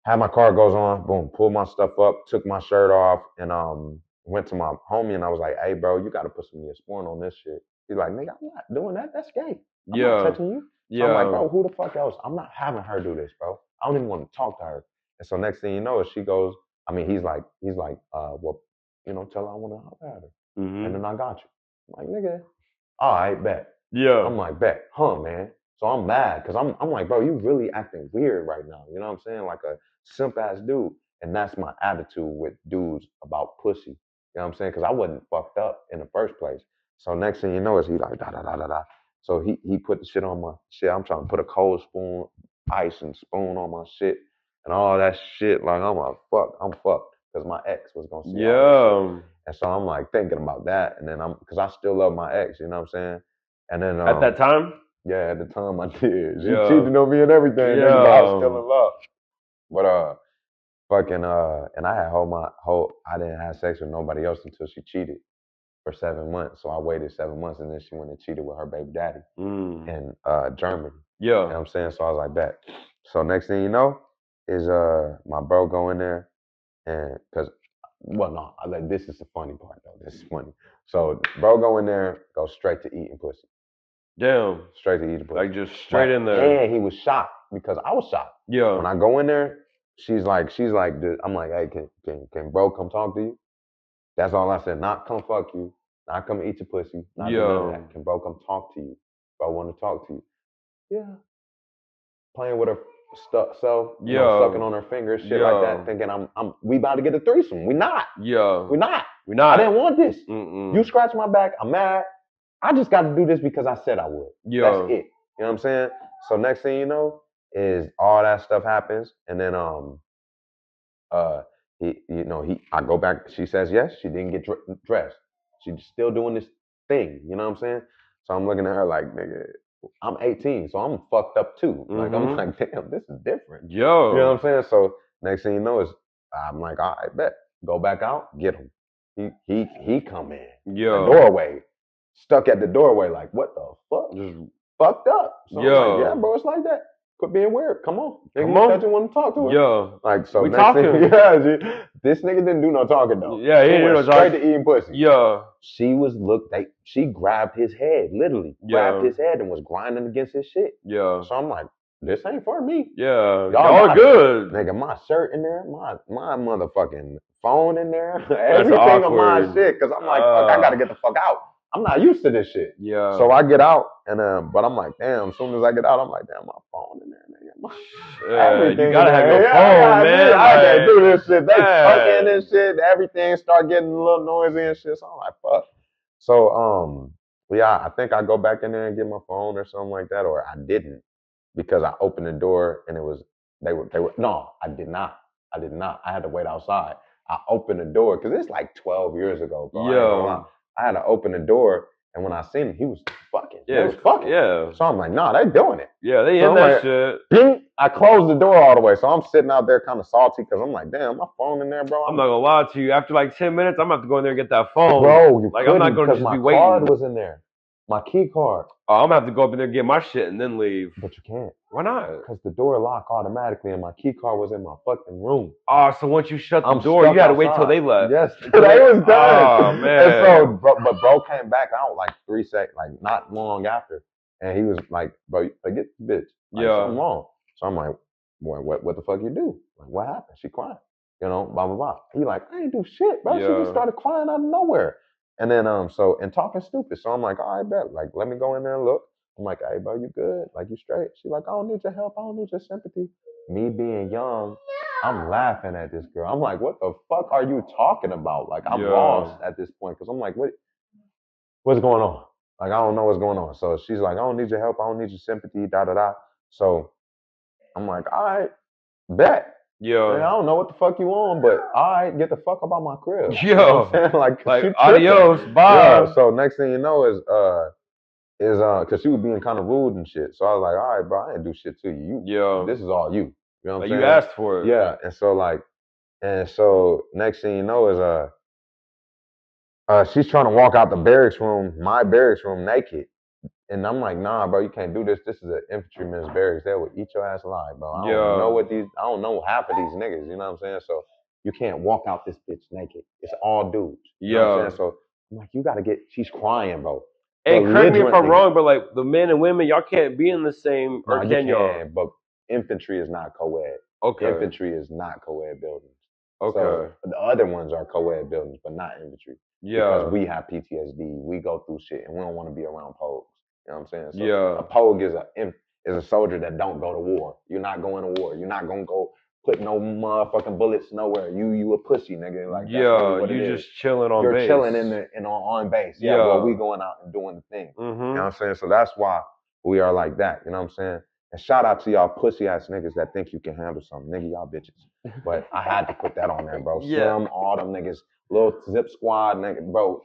S2: had my cargos on. Boom, pulled my stuff up. Took my shirt off and went to my homie and I was like, "Hey, bro, you got to put some Neosporin on this shit." He's like, "Nigga, I'm not doing that. That's gay. I'm not touching you." So I'm like, "Bro, who the fuck else? I'm not having her do this, bro. I don't even want to talk to her." And so next thing you know, she goes, I mean, he's like, well, you know, tell her I want to holler at her. And then I got you. I'm like, nigga, all right, bet.
S1: Yeah.
S2: I'm like, bet, man. So I'm mad because I'm like, bro, you really acting weird right now. You know what I'm saying? Like a simp ass dude. And that's my attitude with dudes about pussy. You know what I'm saying? Because I wasn't fucked up in the first place. So next thing you know is he like, da da da da da. So he put the shit on my shit. I'm trying to put a cold spoon, ice and spoon on my shit and all that shit. Like I'm like, I'm fucked because my ex was gonna see all this shit. And so I'm like thinking about that, and then because I still love my ex, you know what I'm saying? And then
S1: at that time,
S2: yeah, at the time I did. She cheated on me and everything, nigga, but I was still in love. But and I had I didn't have sex with nobody else until she cheated for 7 months. So I waited 7 months, and then she went and cheated with her baby daddy in Germany. You know what I'm saying? So I was like, bet. So next thing you know is my bro go in there and because this is the funny part though. This is funny. So bro go in there, go straight to eating pussy.
S1: Damn.
S2: Straight to eating pussy.
S1: Like just straight in there.
S2: And he was shocked because I was shocked.
S1: Yeah.
S2: When I go in there, she's like, I'm like, hey, can bro come talk to you? That's all I said. Not come fuck you. Not come eat your pussy. Not do none of that. Can bro come talk to you? Bro want to talk to you. Yeah. Playing with her self, you know, sucking on her fingers, shit like that, thinking we about to get a threesome. We not. We not. I didn't want this. You scratch my back, I'm mad. I just got to do this because I said I would. That's it. You know what I'm saying? So next thing you know is all that stuff happens, and then I go back. She says yes. She didn't get dressed. She's still doing this thing. You know what I'm saying? So I'm looking at her like, nigga, I'm 18, so I'm fucked up too. Like I'm like, damn, this is different. You know what I'm saying? So next thing you know is I'm like, all right, bet. Go back out, get him. He come in. The doorway. Stuck at the doorway, like, what the fuck? Just fucked up. So I'm like, yeah, bro, it's like that. Quit being weird. Come on. Nigga, you said you want to talk to her.
S1: Yeah.
S2: Like, so
S1: we
S2: next
S1: talking.
S2: thing, this nigga didn't do no talking though.
S1: Yeah, he didn't do no talking.
S2: Straight to eating pussy.
S1: Yeah.
S2: She grabbed his head, literally. Grabbed his head and was grinding against his shit. Yeah. So I'm like, this ain't for me.
S1: Yeah. Y'all are good.
S2: Nigga, my shirt in there, my motherfucking phone in there. Everything of my shit. Cause I'm like, fuck, I gotta get the fuck out. I'm not used to this shit. Yeah. So I get out and but I'm like, damn, as soon as I get out, I'm like, damn, my phone in there, nigga.
S1: You gotta have your phone, man.
S2: I can't do this shit. They fucking and shit. Everything start getting a little noisy and shit. So I'm like, fuck. So I think I go back in there and get my phone or something like that, or I didn't because I opened the door and it was they were no, I did not. I had to wait outside. I opened the door because it's like 12 years ago, bro. I had to open the door, and when I seen him, he was fucking. Yeah, he was fucking. Yeah. So I'm like, nah, they doing it.
S1: Yeah, they in that shit.
S2: Bing, I closed the door all the way, so I'm sitting out there kind of salty because I'm like, damn, my phone in there, bro.
S1: I'm not gonna lie to you. After like 10 minutes, I'm gonna have to go in there and get that phone.
S2: Bro, you
S1: like I'm not gonna just be waiting.
S2: My card was in there. My key card.
S1: Oh, I'm gonna have to go up in there and get my shit and then leave.
S2: But you can't.
S1: Why not?
S2: Because the door locked automatically and my key card was in my fucking room.
S1: Oh, so once you shut the door, you gotta wait till they left.
S2: Yes, they was done.
S1: Oh, man.
S2: And so, but bro came back out like 3 seconds, like not long after. And he was like, bro, forget the bitch. Like, something wrong. So I'm like, what the fuck you do? Like, what happened? She crying. You know, blah, blah, blah. He like, I ain't do shit, bro. She just started crying out of nowhere. And then, and talking stupid. So I'm like, all right, bet. Like, let me go in there and look. I'm like, hey, bro, you good? Like, you straight? She like, I don't need your help. I don't need your sympathy. Me being young, I'm laughing at this girl. I'm like, what the fuck are you talking about? Like, I'm
S1: Yeah.
S2: lost at this point because I'm like, what's going on? Like, I don't know what's going on. So she's like, I don't need your help. I don't need your sympathy, da da da. So I'm like, all right, bet.
S1: Yeah.
S2: Man, I don't know what the fuck you on, but all right, get the fuck up out my crib.
S1: Yeah.
S2: You know what I'm saying? Like,
S1: Like,
S2: you
S1: adios, bye.
S2: Yeah. So next thing you know is because she was being kind of rude and shit. So I was like, all right, bro, I didn't do shit to you. This is all you. You know what I'm saying?
S1: You asked for it.
S2: Yeah. And so next thing you know is she's trying to walk out the barracks room, my barracks room, naked. And I'm like, nah, bro, you can't do this. This is an infantryman's barracks. They will eat your ass alive, bro. I don't know half of these niggas, you know what I'm saying? So you can't walk out this bitch naked. It's all dudes. You know what I'm saying? So I'm like, she's crying, bro.
S1: Hey, correct me if I'm wrong, but like the men and women, y'all can't be in the same, or can y'all?
S2: But infantry is not co-ed.
S1: Okay.
S2: Infantry is not co-ed buildings.
S1: Okay.
S2: So the other ones are co-ed buildings, but not infantry.
S1: Yeah.
S2: Because we have PTSD. We go through shit, and we don't want to be around pogues. You know what I'm saying? So
S1: Yeah.
S2: a pogue is a soldier that don't go to war. You're not going to war. You're not gonna go put no motherfucking bullets nowhere. You a pussy, nigga. Like, that's really what
S1: you just chilling on base.
S2: You're chilling on base. Yeah. Well, we going out and doing the thing. You know what I'm saying? So that's why we are like that. You know what I'm saying? And shout out to y'all pussy ass niggas that think you can handle something. Nigga, y'all bitches. But I had to put that on there, bro. Slim, all them niggas, little zip squad, nigga, bro.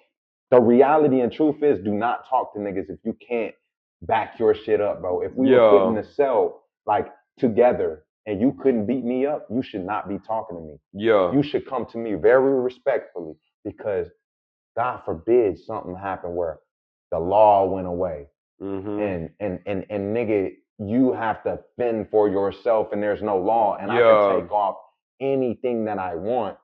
S2: The reality and truth is, do not talk to niggas if you can't back your shit up, bro. If we were put in a cell, like, together, and you couldn't beat me up, you should not be talking to me.
S1: Yeah.
S2: You should come to me very respectfully, because God forbid something happened where the law went away. And nigga, you have to fend for yourself and there's no law, and I can take off anything that I want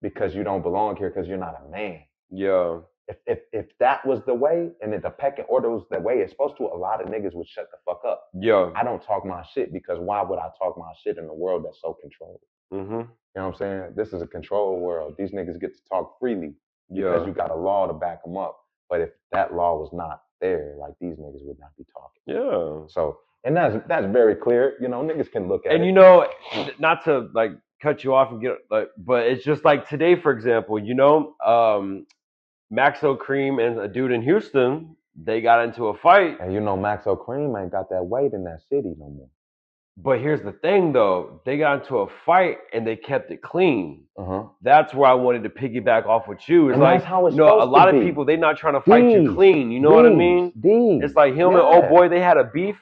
S2: because you don't belong here, because you're not a man.
S1: Yeah.
S2: If that was the way, and if the pecking order was the way it's supposed to, a lot of niggas would shut the fuck up.
S1: Yeah.
S2: I don't talk my shit because why would I talk my shit in a world that's so controlled? You know what I'm saying? This is a controlled world. These niggas get to talk freely because you got a law to back them up. But if that law was not there, like, these niggas would not be talking.
S1: Yeah.
S2: So, and that's very clear. You know, niggas can look at it.
S1: And you know, not to like cut you off and get like, but it's just like today, for example, you know, Maxo Cream and a dude in Houston, they got into a fight.
S2: And you know, Maxo Cream ain't got that weight in that city no more.
S1: But here's the thing, though. They got into a fight and they kept it clean. That's where I wanted to piggyback off with you. It's like,
S2: how it's
S1: you know, a lot of people, they're not trying to fight you clean. You know what I mean? It's like him and old boy, they had a beef.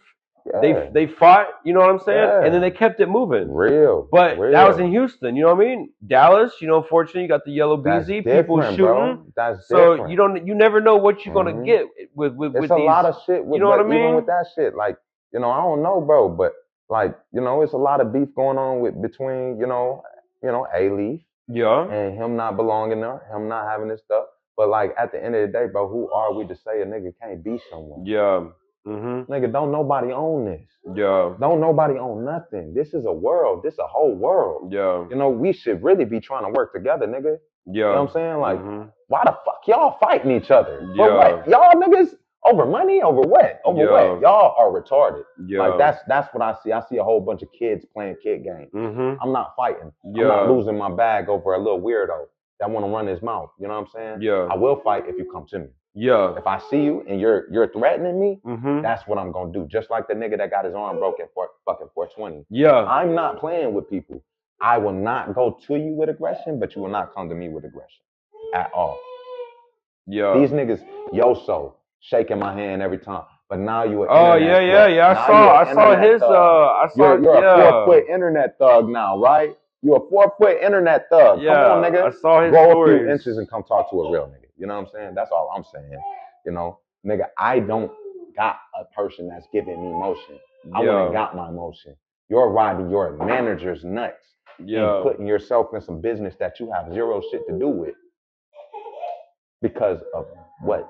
S1: They fought, you know what I'm saying? And then they kept it moving. But that was in Houston, you know what I mean? Dallas, you know, unfortunately, you got the yellow BZ, people shooting.
S2: Bro. That's
S1: so you never know what you're gonna get with
S2: it's
S1: these.
S2: A lot of shit.
S1: You know what I mean?
S2: Even with that shit, like, you know, I don't know, bro, but like, you know, it's a lot of beef going on between, you know, A-Leaf.
S1: Yeah.
S2: And him not belonging there, him not having this stuff. But like, at the end of the day, bro, who are we to say a nigga can't be someone?
S1: Yeah.
S2: Nigga, don't nobody own this.
S1: Yeah.
S2: Don't nobody own nothing. This is a world. This a whole world.
S1: Yeah.
S2: You know, we should really be trying to work together, nigga.
S1: Yeah.
S2: You know what I'm saying? Like, why the fuck y'all fighting each other?
S1: Yeah.
S2: For what? Y'all niggas over money? Over what? Over what? Y'all are retarded.
S1: Yeah.
S2: Like, that's what I see. I see a whole bunch of kids playing kid games. I'm not fighting.
S1: Yeah.
S2: I'm not losing my bag over a little weirdo that want to run his mouth. You know what I'm saying?
S1: Yeah.
S2: I will fight if you come to me.
S1: Yeah.
S2: If I see you and you're threatening me, that's what I'm gonna do. Just like the nigga that got his arm broken for fucking 420.
S1: Yeah.
S2: I'm not playing with people. I will not go to you with aggression, but you will not come to me with aggression at all.
S1: Yeah.
S2: These niggas, Yoso, shaking my hand every time. But now you
S1: I saw his
S2: you're a 4-foot internet thug now, right? You're a 4-foot internet thug.
S1: Yeah,
S2: come on, nigga.
S1: I saw his
S2: Grow
S1: stories.
S2: a few inches and come talk to a real nigga. You know what I'm saying? That's all I'm saying. You know, nigga, I don't got a person that's giving me motion. I wouldn't got my motion. You're riding your manager's nuts and putting yourself in some business that you have zero shit to do with. Because of what?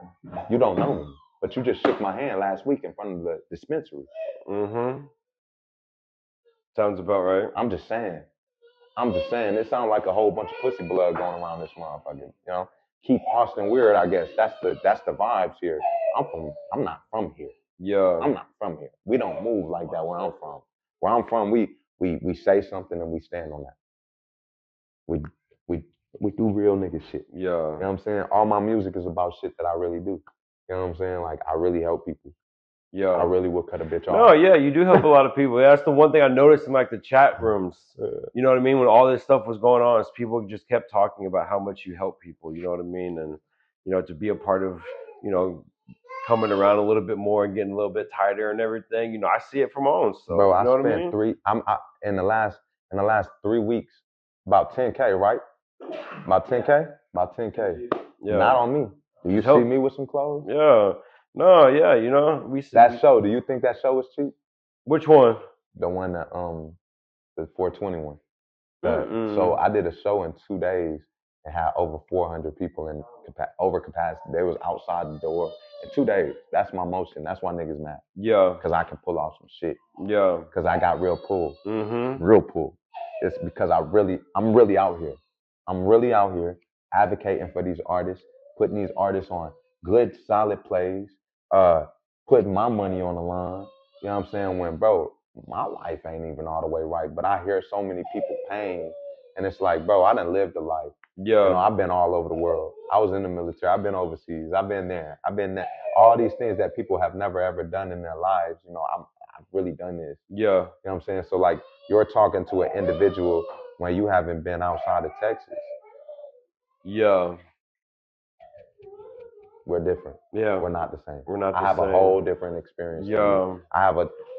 S2: You don't know me. But you just shook my hand last week in front of the dispensary.
S1: Sounds about right.
S2: I'm just saying. It sounds like a whole bunch of pussy blood going around this motherfucker. You know? Keep Austin weird, I guess. That's the vibes here. I'm not from here.
S1: Yeah.
S2: I'm not from here. We don't move like that where I'm from. Where I'm from, we say something and we stand on that. we do real nigga shit.
S1: Yeah.
S2: You know what I'm saying? All my music is about shit that I really do. You know what I'm saying? Like, I really help people.
S1: Yeah.
S2: I really will cut a bitch off.
S1: No, yeah, you do help a lot of people. That's the one thing I noticed in like the chat rooms. You know what I mean? When all this stuff was going on, is people just kept talking about how much you help people. You know what I mean? And to be a part of, coming around a little bit more and getting a little bit tighter and everything. I see it from my own stuff.
S2: Bro,
S1: you know
S2: I
S1: what
S2: spent
S1: I mean?
S2: in the last 3 weeks, about 10K, right? About 10K? About 10K.
S1: Yeah.
S2: Not on me. Do you see me with some clothes?
S1: Yeah. No, yeah, we see
S2: that show. Do you think that show was cheap?
S1: Which one?
S2: The one that the 421. So I did a show in 2 days and had over 400 people in over capacity. They was outside the door in 2 days. That's my motion. That's why niggas mad.
S1: Yeah.
S2: Because I can pull off some shit.
S1: Yeah.
S2: Because I got real pull.
S1: Mm-hmm.
S2: Real pull. It's because I'm really out here. I'm really out here advocating for these artists, putting these artists on good, solid plays, putting my money on the line. You know what I'm saying? When, bro, my life ain't even all the way right, but I hear so many people pain, and it's like, bro, I done lived a life.
S1: Yeah.
S2: I've been all over the world. I was in the military. I've been overseas. I've been there. All these things that people have never, ever done in their lives, I've really done this.
S1: Yeah.
S2: You know what I'm saying? So, like, you're talking to an individual when you haven't been outside of Texas.
S1: Yeah.
S2: We're different.
S1: Yeah.
S2: We're not the same.
S1: We're not the same.
S2: I have a whole different experience.
S1: Yeah.
S2: Than you.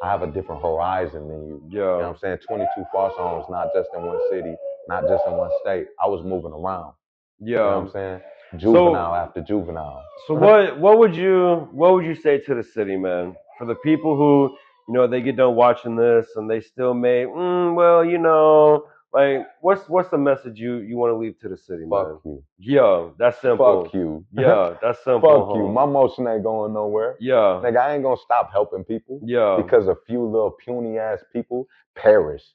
S2: I have a different horizon than you.
S1: Yeah.
S2: You know what I'm saying? 22 false homes, not just in one city, not just in one state. I was moving around.
S1: Yeah.
S2: You know what I'm saying? Juvenile after juvenile.
S1: So what would you say to the city, man? For the people who, they get done watching this and they still may, like, what's the message you want to leave to the city, man?
S2: Fuck you.
S1: Yeah, that's simple.
S2: Fuck you.
S1: Yeah, that's simple.
S2: Fuck you. My motion ain't going nowhere.
S1: Yeah.
S2: Nigga, I ain't gonna stop helping people.
S1: Yeah.
S2: Because a few little puny ass people. Paris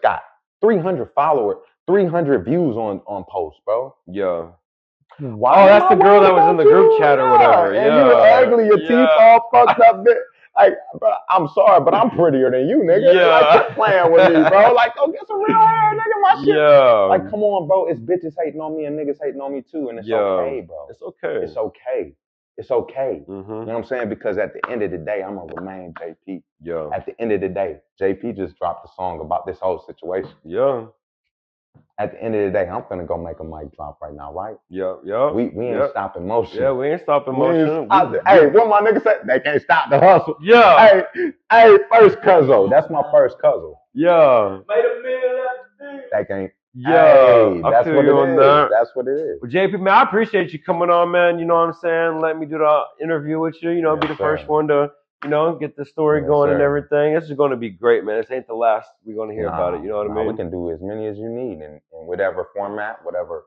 S2: got 300 followers, 300 views on posts, bro.
S1: Yeah. Why that's the girl that was in the group chat or whatever.
S2: And you ugly, your teeth all fucked up. Like, bro, I'm sorry, but I'm prettier than you, nigga.
S1: Yeah.
S2: Like, quit playing with me, bro. Like, go get some real hair, nigga. My shit.
S1: Yeah.
S2: Like, come on, bro. It's bitches hating on me and niggas hating on me too, and it's okay, bro.
S1: It's okay.
S2: It's okay. It's okay.
S1: Mm-hmm.
S2: You know what I'm saying? Because at the end of the day, I'm gonna remain JP.
S1: Yeah.
S2: At the end of the day, JP just dropped a song about this whole situation.
S1: Yeah.
S2: At the end of the day, I'm finna go make a mic drop right now, right?
S1: Yeah, yeah.
S2: We ain't stopping motion.
S1: Yeah, we ain't stopping motion.
S2: Hey, what my nigga say? They can't stop the hustle.
S1: Yeah.
S2: Hey, first cuzzo. That's my first cuzzo.
S1: Yeah.
S3: Made $1 million after
S2: They can't.
S1: Yeah.
S2: Hey, that's what it is. That's what it is.
S1: Well, JP, man, I appreciate you coming on, man. You know what I'm saying? Let me do the interview with you. Be the first one to, get the story going and everything. This is going to be great, man. This ain't the last we're going to hear about it. You know what I mean?
S2: We can do as many as you need in whatever format, whatever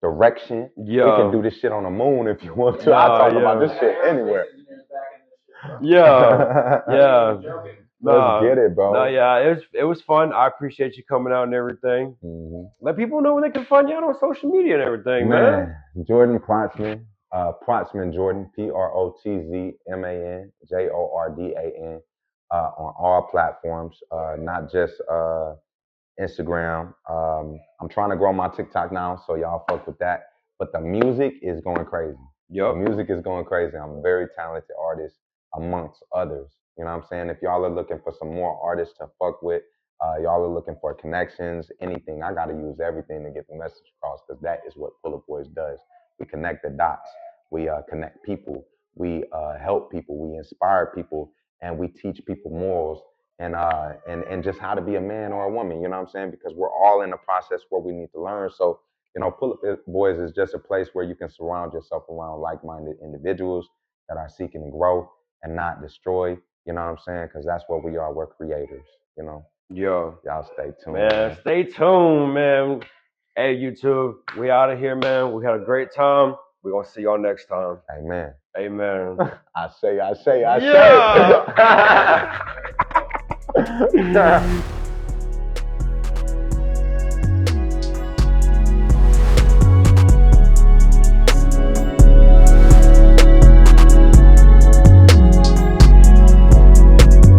S2: direction.
S1: Yeah.
S2: We can do this shit on the moon if you want to. I talk about this shit anywhere.
S1: Yeah. Yeah.
S2: Let's get it, bro.
S1: No, yeah, it was fun. I appreciate you coming out and everything.
S2: Mm-hmm.
S1: Let people know where they can find you out on social media and everything, man.
S2: Jordan Protzman. Protzman Jordan, PROTZMAN, JORDAN, on all platforms, not just Instagram. I'm trying to grow my TikTok now, so y'all fuck with that. But the music is going crazy.
S1: Yep.
S2: The music is going crazy. I'm a very talented artist amongst others. You know what I'm saying? If y'all are looking for some more artists to fuck with, y'all are looking for connections, anything, I got to use everything to get the message across, because that is what Pull Up Boys does. We connect the dots. We connect people. We help people. We inspire people, and we teach people morals and just how to be a man or a woman. You know what I'm saying? Because we're all in a process where we need to learn. So, Pull Up Boys is just a place where you can surround yourself around like-minded individuals that are seeking to grow and not destroy. You know what I'm saying? Because that's what we are. We're creators.
S1: Yeah.
S2: Y'all stay tuned.
S1: Man, stay tuned, man. Hey, YouTube, we out of here, man. We had a great time. We're going to see y'all next time.
S2: Amen.
S1: Amen.
S2: I say.
S1: Yeah.